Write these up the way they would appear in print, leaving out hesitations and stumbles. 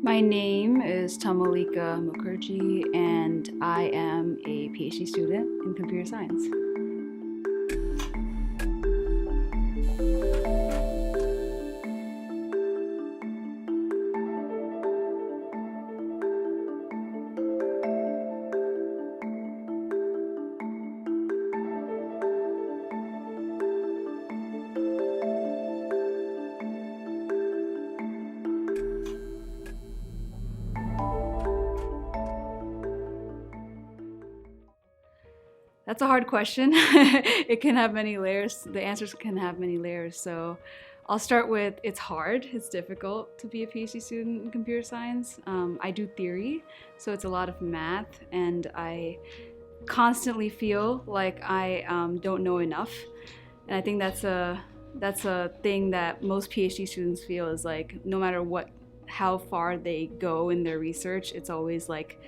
My name is Tamalika Mukherjee, and I am a PhD student in computer science. That's a hard question. It can have many layers. The answers can have many layers. So I'll start with it's hard, it's difficult to be a PhD student in computer science. I do theory, so it's a lot of math, and I constantly feel like I don't know enough. And I think that's a thing that most PhD students feel is like no matter how far they go in their research, it's always like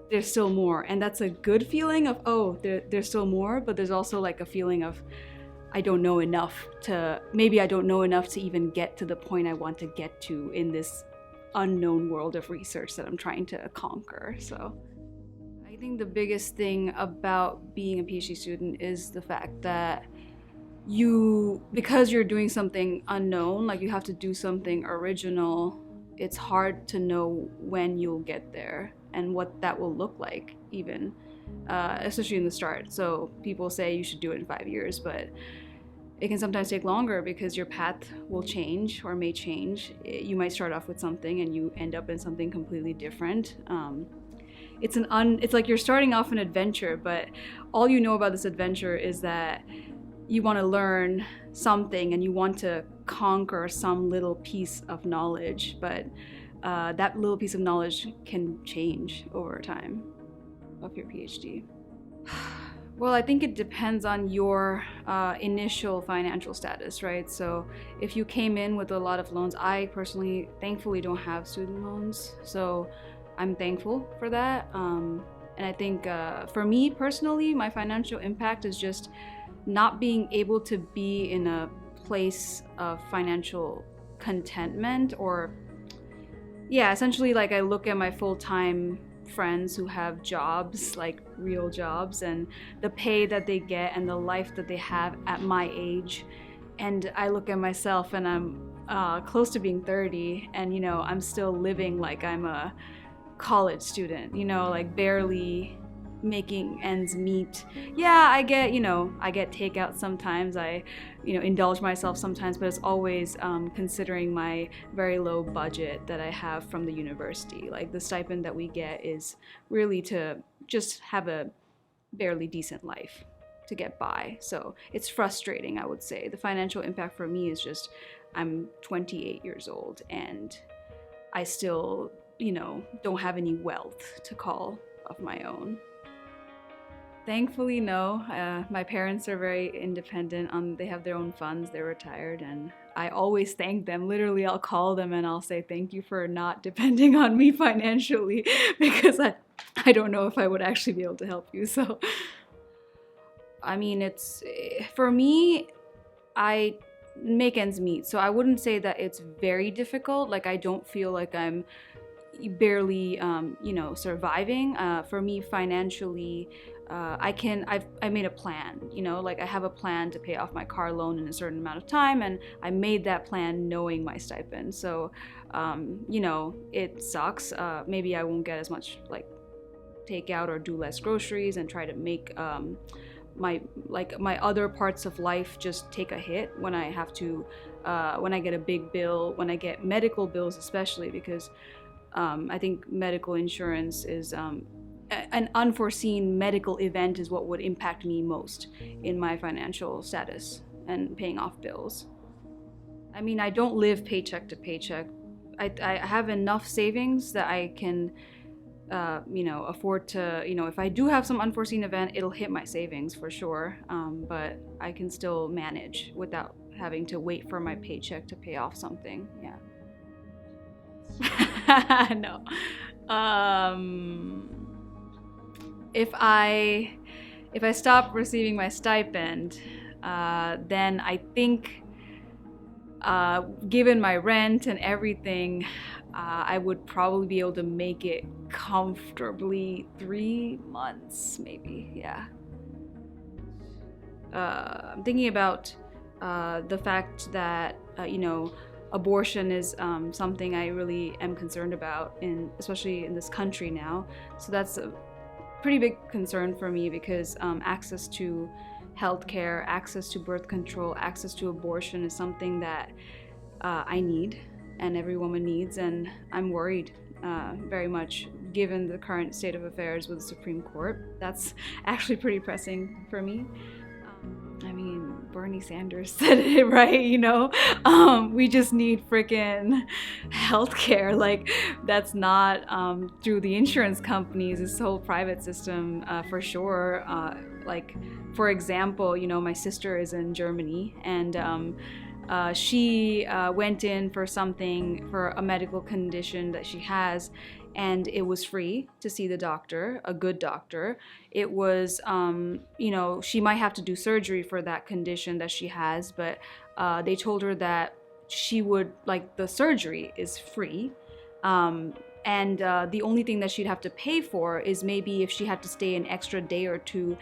there's still more. And that's a good feeling of, oh, there's still more, but there's also like a feeling of I don't know enough maybe I don't know enough to even get to the point I want to get to in this unknown world of research that I'm trying to conquer. So I think the biggest thing about being a PhD student is the fact that because you're doing something unknown, like you have to do something original, it's hard to know when you'll get there and what that will look like, even, especially in the start. So people say you should do it in 5 years, but it can sometimes take longer because your path will change or may change. You might start off with something and you end up in something completely different. It's like you're starting off an adventure, but all you know about this adventure is that you want to learn something and you want to conquer some little piece of knowledge, but that little piece of knowledge can change over time of your PhD. Well, I think it depends on your initial financial status, right? So if you came in with a lot of loans, I personally, thankfully, don't have student loans, so I'm thankful for that. And I think for me personally, my financial impact is just not being able to be in a place of financial contentment, or essentially, like, I look at my full-time friends who have jobs, like real jobs, and the pay that they get and the life that they have at my age, and I look at myself and I'm close to being 30, and I'm still living like I'm a college student, like barely making ends meet. Yeah, I get takeout sometimes. I indulge myself sometimes, but it's always considering my very low budget that I have from the university. Like, the stipend that we get is really to just have a barely decent life to get by. So it's frustrating, I would say. The financial impact for me is just I'm 28 years old and I still don't have any wealth to call of my own. Thankfully, no. My parents are very independent. They have their own funds. They're retired, and I always thank them. Literally, I'll call them and I'll say thank you for not depending on me financially, because I don't know if I would actually be able to help you. So, I mean, it's for me, I make ends meet. So I wouldn't say that it's very difficult. Like, I don't feel like I'm barely surviving. For me, financially, I made a plan, like I have a plan to pay off my car loan in a certain amount of time, and I made that plan knowing my stipend. So it sucks. Maybe I won't get as much like takeout or do less groceries and try to make my other parts of life just take a hit when I have to when I get a big bill, when I get medical bills, especially because I think medical insurance is an unforeseen medical event is what would impact me most in my financial status and paying off bills. I mean, I don't live paycheck to paycheck. I have enough savings that I can afford to, if I do have some unforeseen event, it'll hit my savings for sure, but I can still manage without having to wait for my paycheck to pay off something. Yeah. No. If I stop receiving my stipend, then I think, given my rent and everything, I would probably be able to make it comfortably 3 months, maybe. Yeah. I'm thinking about the fact that abortion is something I really am concerned about, especially in this country now. So that's a pretty big concern for me because access to healthcare, access to birth control, access to abortion is something that I need and every woman needs, and I'm worried very much given the current state of affairs with the Supreme Court. That's actually pretty pressing for me. I mean, Bernie Sanders said it right, we just need freaking healthcare. Like, that's not through the insurance companies, this whole private system for sure. Like, for example, my sister is in Germany, and she went in for a medical condition that she has, and it was free to see the doctor, a good doctor. It was, she might have to do surgery for that condition that she has, but they told her that the surgery is free. And the only thing that she'd have to pay for is maybe if she had to stay an extra day or two,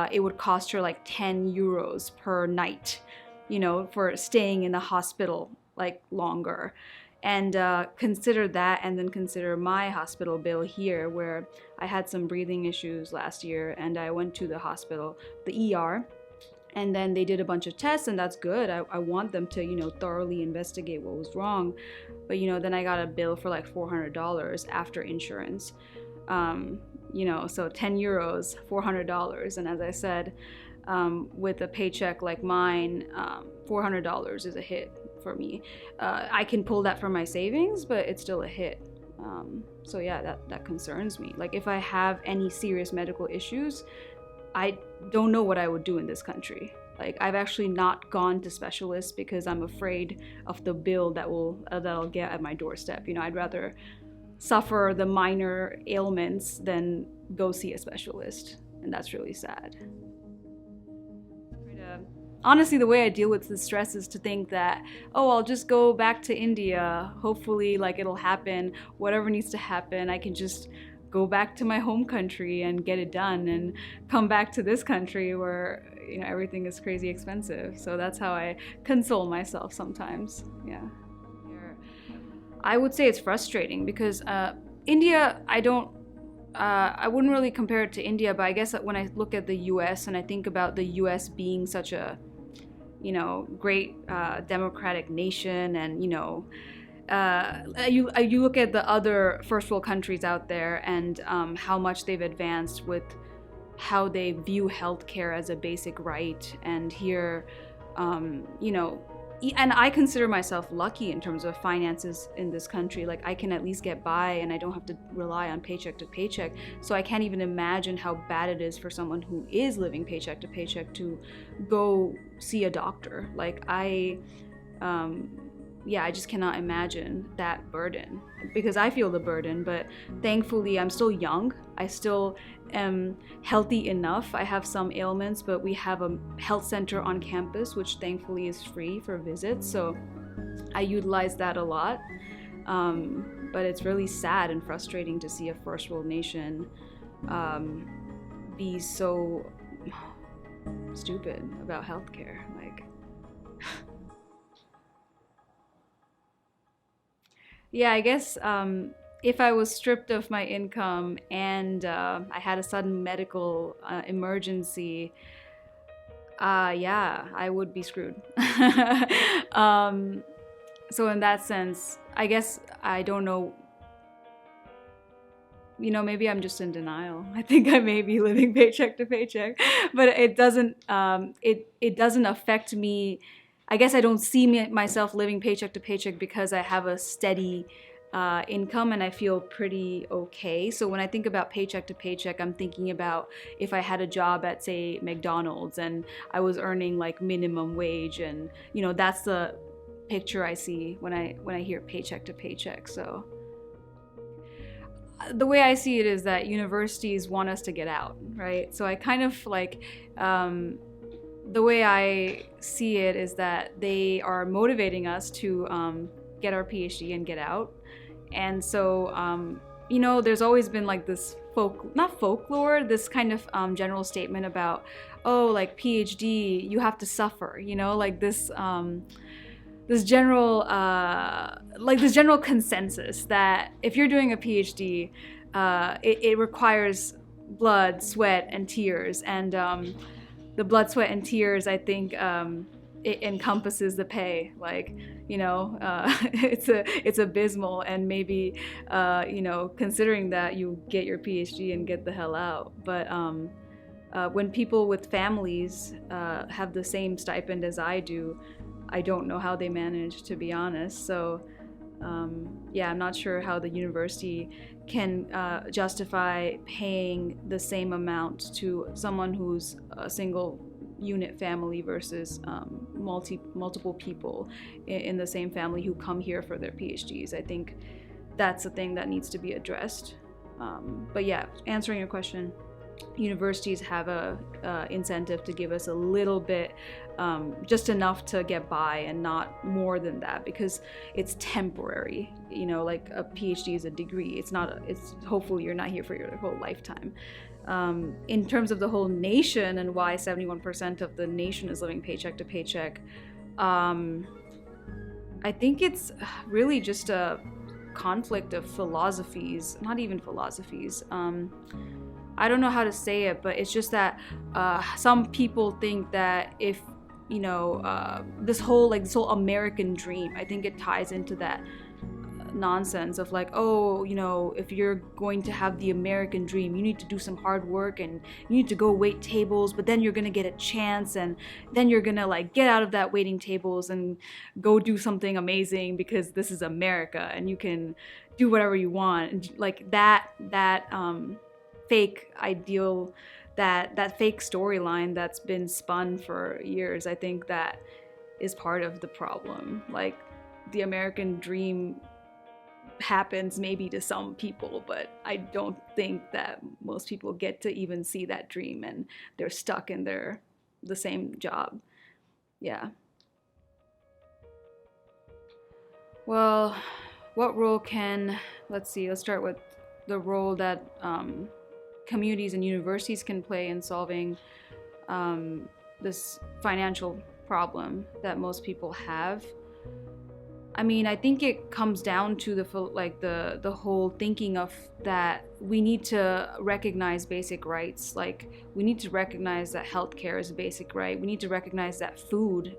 it would cost her like 10 euros per night, for staying in the hospital like longer. And consider that, and then consider my hospital bill here, where I had some breathing issues last year, and I went to the hospital, the ER, and then they did a bunch of tests, and that's good. I want them to, thoroughly investigate what was wrong. But, then I got a bill for like $400 after insurance. So 10 euros, $400. And as I said, with a paycheck like mine, $400 is a hit for me. I can pull that from my savings, but it's still a hit. So yeah, that concerns me. Like, if I have any serious medical issues, I don't know what I would do in this country. Like, I've actually not gone to specialists because I'm afraid of the bill that I'll get at my doorstep. I'd rather suffer the minor ailments than go see a specialist, and that's really sad. Honestly, the way I deal with the stress is to think that, I'll just go back to India. Hopefully, like, it'll happen. Whatever needs to happen, I can just go back to my home country and get it done, and come back to this country where, everything is crazy expensive. So that's how I console myself sometimes. Yeah. I would say it's frustrating because India, I wouldn't really compare it to India, but I guess that when I look at the US and I think about the US being such a, great democratic nation, and, you look at the other first world countries out there and how much they've advanced with how they view healthcare as a basic right. And here, and I consider myself lucky in terms of finances in this country. Like, I can at least get by and I don't have to rely on paycheck to paycheck. So I can't even imagine how bad it is for someone who is living paycheck to paycheck to go see a doctor. Like, I just cannot imagine that burden, because I feel the burden. But thankfully, I'm still young. I still am healthy enough. I have some ailments, but we have a health center on campus, which thankfully is free for visits. So I utilize that a lot. But it's really sad and frustrating to see a first world nation be so stupid about healthcare. Like, yeah, I guess if I was stripped of my income and I had a sudden medical emergency, I would be screwed. So in that sense, I guess I don't know. Maybe I'm just in denial. I think I may be living paycheck to paycheck, but it doesn't affect me. I guess I don't see myself living paycheck to paycheck because I have a steady income and I feel pretty okay. So when I think about paycheck to paycheck, I'm thinking about if I had a job at, say, McDonald's and I was earning like minimum wage, and that's the picture I see when I hear paycheck to paycheck. So the way I see it is that universities want us to get out, right? So I kind of like the way I see it is that they are motivating us to get our PhD and get out. And so there's always been like this not folklore, this kind of general statement about, oh, like PhD, you have to suffer, like this general consensus that if you're doing a PhD, it requires blood, sweat, and tears. And the blood, sweat, and tears, I think it encompasses the pay. Like, it's abysmal, and maybe considering that, you get your PhD and get the hell out. But when people with families have the same stipend as I do, I don't know how they manage, to be honest. So I'm not sure how the university can justify paying the same amount to someone who's a single unit family versus multiple people in the same family who come here for their PhDs. I think that's a thing that needs to be addressed. But yeah, answering your question, universities have a incentive to give us a little bit, just enough to get by, and not more than that, because it's temporary. Like a PhD is a degree. It's hopefully you're not here for your whole lifetime. In terms of the whole nation and why 71% of the nation is living paycheck to paycheck, I think it's really just a conflict of philosophies, not even philosophies. I don't know how to say it, but it's just that some people think that if this whole American dream, I think it ties into that nonsense of like, oh, if you're going to have the American dream, you need to do some hard work and you need to go wait tables, but then you're gonna get a chance, and then you're gonna like get out of that waiting tables and go do something amazing because this is America and you can do whatever you want. And like that fake ideal, that fake storyline that's been spun for years, I think that is part of the problem. Like, the American dream happens maybe to some people, but I don't think that most people get to even see that dream, and they're stuck in the same job. Yeah. Well, what role let's start with the role that communities and universities can play in solving this financial problem that most people have. I mean, I think it comes down to the whole thinking of that we need to recognize basic rights. Like, we need to recognize that healthcare is a basic right. We need to recognize that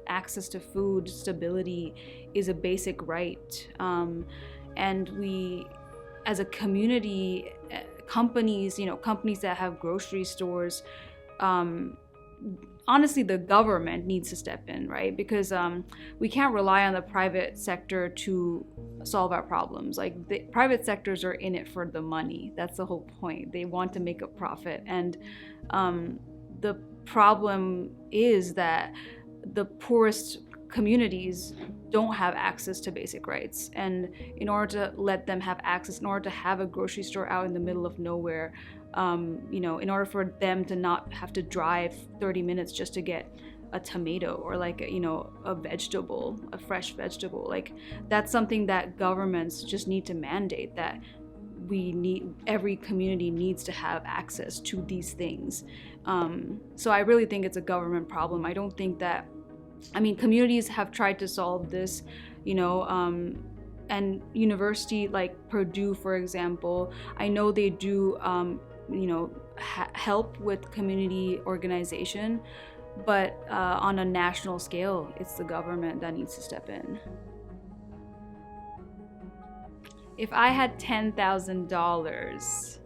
access to food, stability is a basic right. And we, as a community, companies that have grocery stores, honestly, the government needs to step in, right? Because we can't rely on the private sector to solve our problems. Like, the private sectors are in it for the money. That's the whole point. They want to make a profit. And the problem is that the poorest communities don't have access to basic rights. And in order to let them have access, in order to have a grocery store out in the middle of nowhere, in order for them to not have to drive 30 minutes just to get a tomato or like a vegetable, a fresh vegetable, like, that's something that governments just need to mandate, that every community needs to have access to these things. So I really think it's a government problem. I don't think that, communities have tried to solve this, and university like Purdue, for example, I know they do help with community organization, but on a national scale, it's the government that needs to step in. If I had $10,000,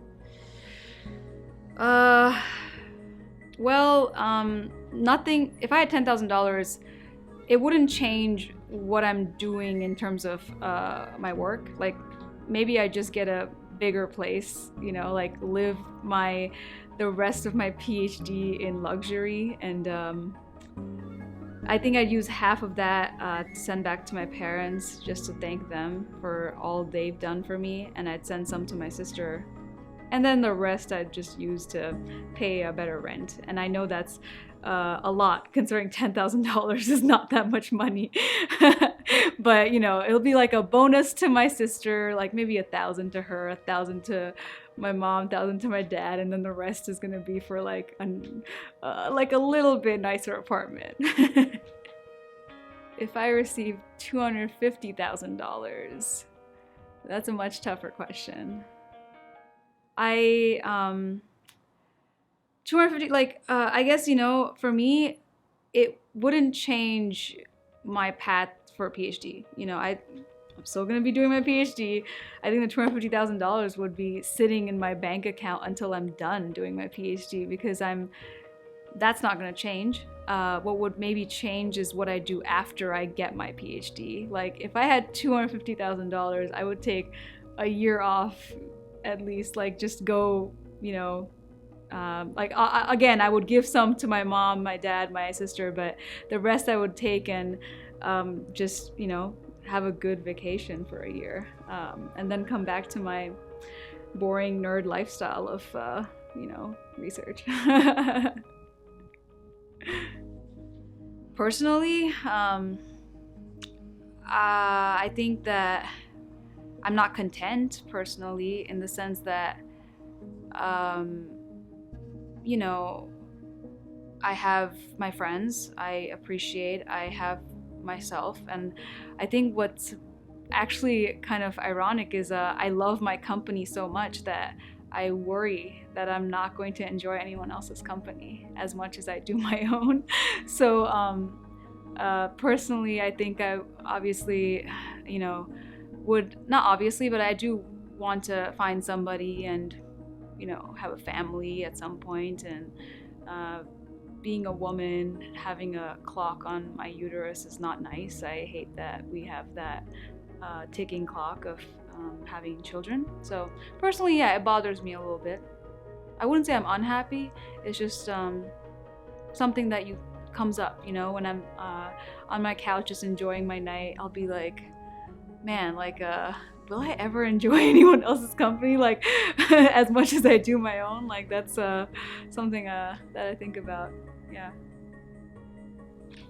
nothing. If I had $10,000, it wouldn't change what I'm doing in terms of my work. Like, maybe I just get a bigger place, like live the rest of my PhD in luxury, and I think I'd use half of that to send back to my parents just to thank them for all they've done for me, and I'd send some to my sister And then the rest I'd just use to pay a better rent. And I know that's a lot, considering $10,000 is not that much money. But, it'll be like a bonus to my sister, like maybe 1,000 to her, 1,000 to my mom, 1,000 to my dad, and then the rest is gonna be for like a little bit nicer apartment. If I received $250,000, that's a much tougher question. 250, I guess, for me, it wouldn't change my path for a PhD. I'm still going to be doing my PhD. I think the $250,000 would be sitting in my bank account until I'm done doing my PhD, because that's not going to change. What would maybe change is what I do after I get my PhD. Like, if I had $250,000, I would take a year off at least, like just go, again, I would give some to my mom, my dad, my sister, but the rest I would take and just, have a good vacation for a year, and then come back to my boring nerd lifestyle of, research. Personally, I think that I'm not content personally, in the sense that, I have my friends I appreciate, I have myself, and I think what's actually kind of ironic is I love my company so much that I worry that I'm not going to enjoy anyone else's company as much as I do my own. So personally, I think I obviously, would, not obviously, but I do want to find somebody and, have a family at some point. And being a woman, having a clock on my uterus is not nice. I hate that we have that ticking clock of having children. So personally, yeah, it bothers me a little bit. I wouldn't say I'm unhappy. It's just something that comes up, when I'm on my couch just enjoying my night. I'll be like, man, will I ever enjoy anyone else's company as much as I do my own? That's something that I think about. Yeah.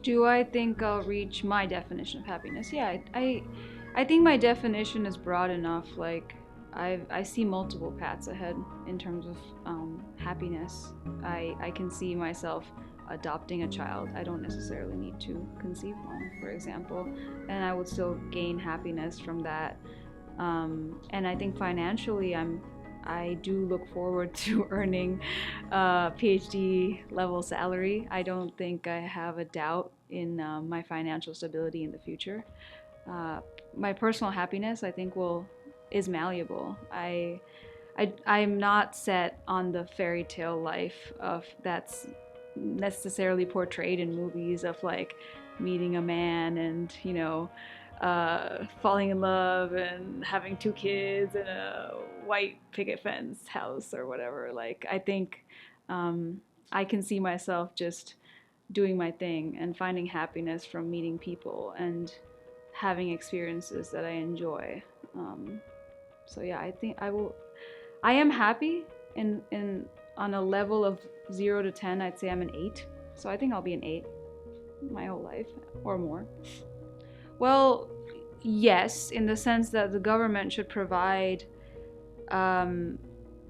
Do I think I'll reach my definition of happiness? Yeah, I think my definition is broad enough. I see multiple paths ahead in terms of happiness. I can see myself adopting a child. I don't necessarily need to conceive one, for example, and I would still gain happiness from that. And I think financially, I do look forward to earning a PhD level salary. I don't think I have a doubt in my financial stability in the future. My personal happiness, I think, is malleable. I'm not set on the fairy tale life that's necessarily portrayed in movies of meeting a man and falling in love and having 2 kids in a white picket fence house or whatever. I think I can see myself just doing my thing and finding happiness from meeting people and having experiences that I enjoy. So yeah, I think I am happy on a level of 0 to 10, I'd say I'm an 8. So I think I'll be an 8 my whole life or more. Well, yes, in the sense that the government should provide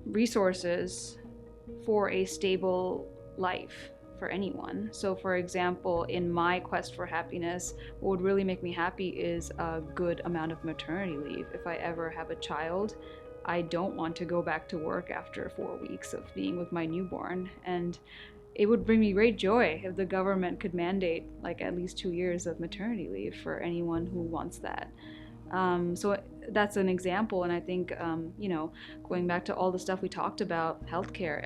resources for a stable life for anyone. So for example, in my quest for happiness, what would really make me happy is a good amount of maternity leave. If I ever have a child, I don't want to go back to work after 4 weeks of being with my newborn. And it would bring me great joy if the government could mandate at least 2 years of maternity leave for anyone who wants that. So that's an example. And I think, going back to all the stuff we talked about, healthcare,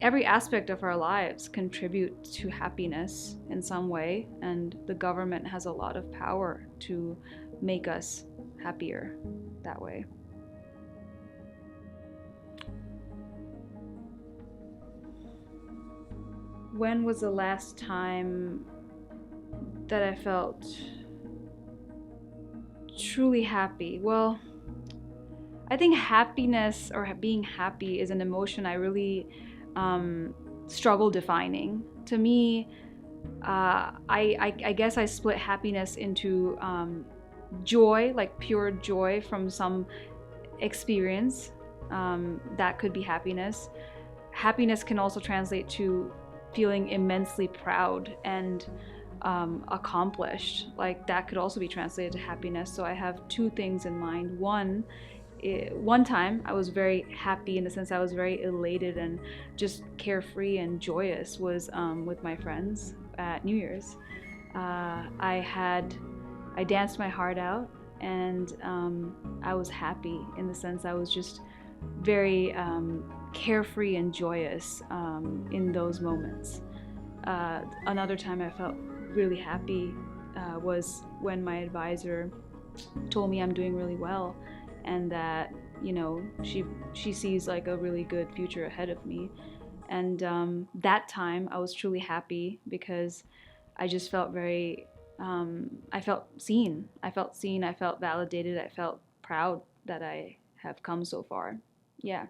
every aspect of our lives contribute to happiness in some way. And the government has a lot of power to make us happier that way. When was the last time that I felt truly happy? Well, I think happiness or being happy is an emotion I really struggle defining. To me, I guess I split happiness into joy, like pure joy from some experience. That could be happiness. Happiness can also translate to feeling immensely proud and accomplished. Like that could also be translated to happiness. So I have two things in mind. One time I was very happy in the sense I was very elated and just carefree and joyous was with my friends at New Year's. I danced my heart out, and I was happy in the sense I was just very carefree and joyous in those moments. Another time I felt really happy was when my advisor told me I'm doing really well, and that she sees like a really good future ahead of me. And that time I was truly happy because I just felt very I felt seen. I felt seen. I felt validated. I felt proud that I have come so far. Yeah.